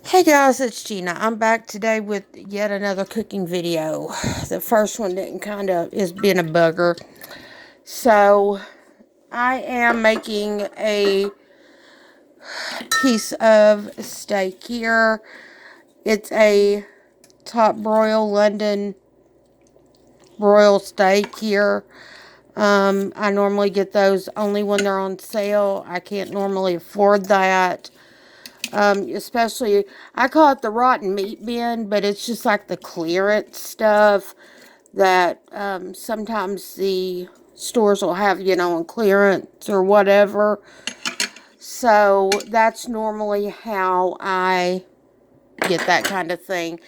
Hey guys, it's Gina. I'm back today with yet another cooking video. The first one is being a bugger. So I am making a piece of steak here. It's a top broil London broil steak here. I normally get those only when they're on sale. I can't normally afford that. Especially, I call it the rotten meat bin, but it's just like the clearance stuff that sometimes the stores will have, on clearance or whatever. So that's normally how I get that kind of thing.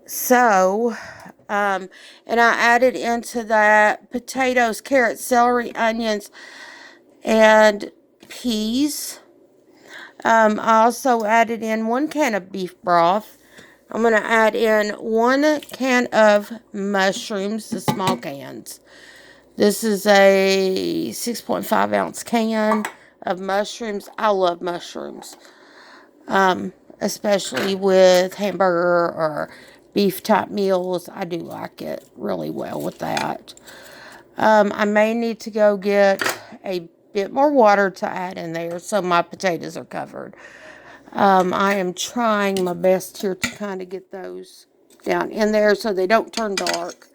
So, and I added into that potatoes, carrots, celery, onions, and peas. I also added in 1 can of beef broth. I'm going to add in 1 can of mushrooms, the small cans. This is a 6.5 ounce can of mushrooms. I love mushrooms, especially with hamburger or beef type meals. I do like it really well with that. I may need to go get a bit more water to add in there so my potatoes are covered. I am trying my best here to kind of get those down in there so they don't turn dark.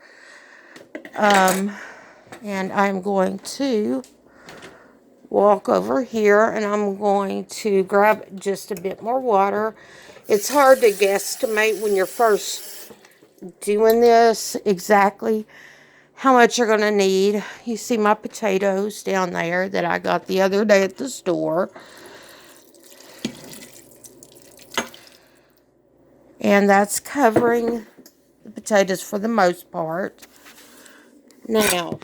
And I'm going to walk over here and I'm going to grab just a bit more water. It's hard to guesstimate when you're first doing this exactly how much you're going to need. You see my potatoes down there that I got the other day at the store. And that's covering the potatoes for the most part. Now,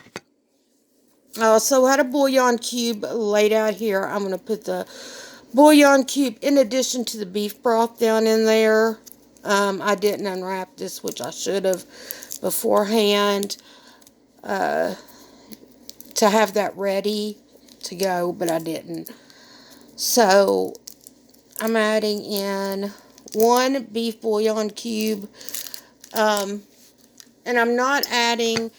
I also had a bouillon cube laid out here. I'm going to put the bouillon cube in addition to the beef broth down in there. I didn't unwrap this, which I should have beforehand to have that ready to go, but I didn't. So, I'm adding in 1 beef bouillon cube. And I'm not adding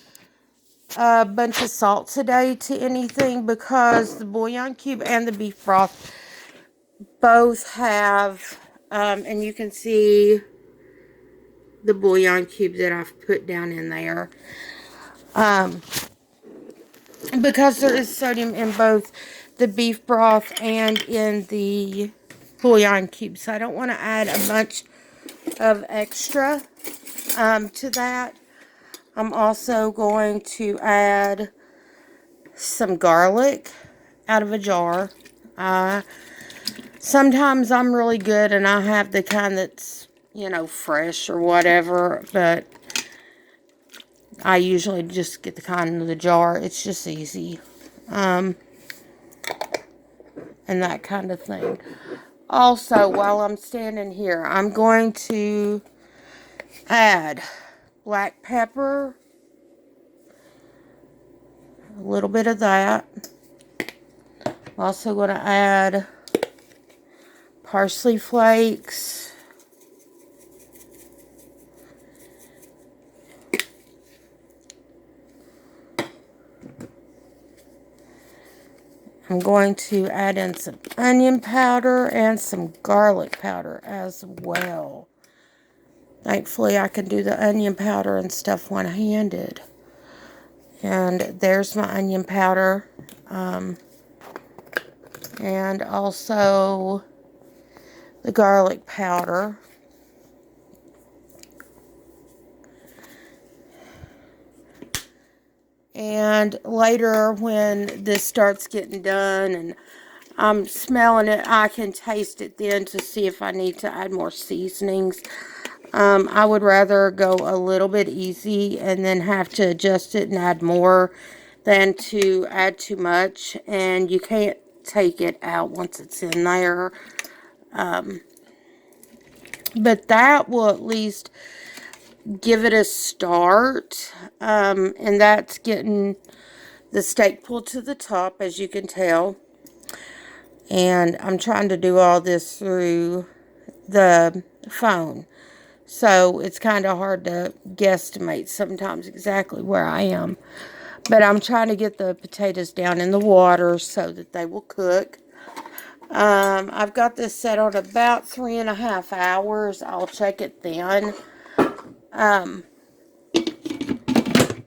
a bunch of salt today to anything because the bouillon cube and the beef broth both have, and you can see the bouillon cube that I've put down in there. Because there is sodium in both the beef broth and in the bouillon cube. So I don't want to add a bunch of extra to that. I'm also going to add some garlic out of a jar. Sometimes I'm really good and I have the kind that's, fresh or whatever, but I usually just get the kind in the jar. It's just easy. And that kind of thing. Also, while I'm standing here, I'm going to add black pepper, a little bit of that. I'm also going to add parsley flakes. I'm going to add in some onion powder and some garlic powder as well. Thankfully, I can do the onion powder and stuff one-handed. And there's my onion powder. And also the garlic powder. And later when this starts getting done and I'm smelling it, I can taste it then to see if I need to add more seasonings. I would rather go a little bit easy and then have to adjust it and add more than to add too much. And you can't take it out once it's in there. But that will at least give it a start. And that's getting the steak pulled to the top, as you can tell. And I'm trying to do all this through the phone. So it's kind of hard to guesstimate sometimes exactly where I am. But I'm trying to get the potatoes down in the water so that they will cook. I've got this set on about 3.5 hours. I'll check it then.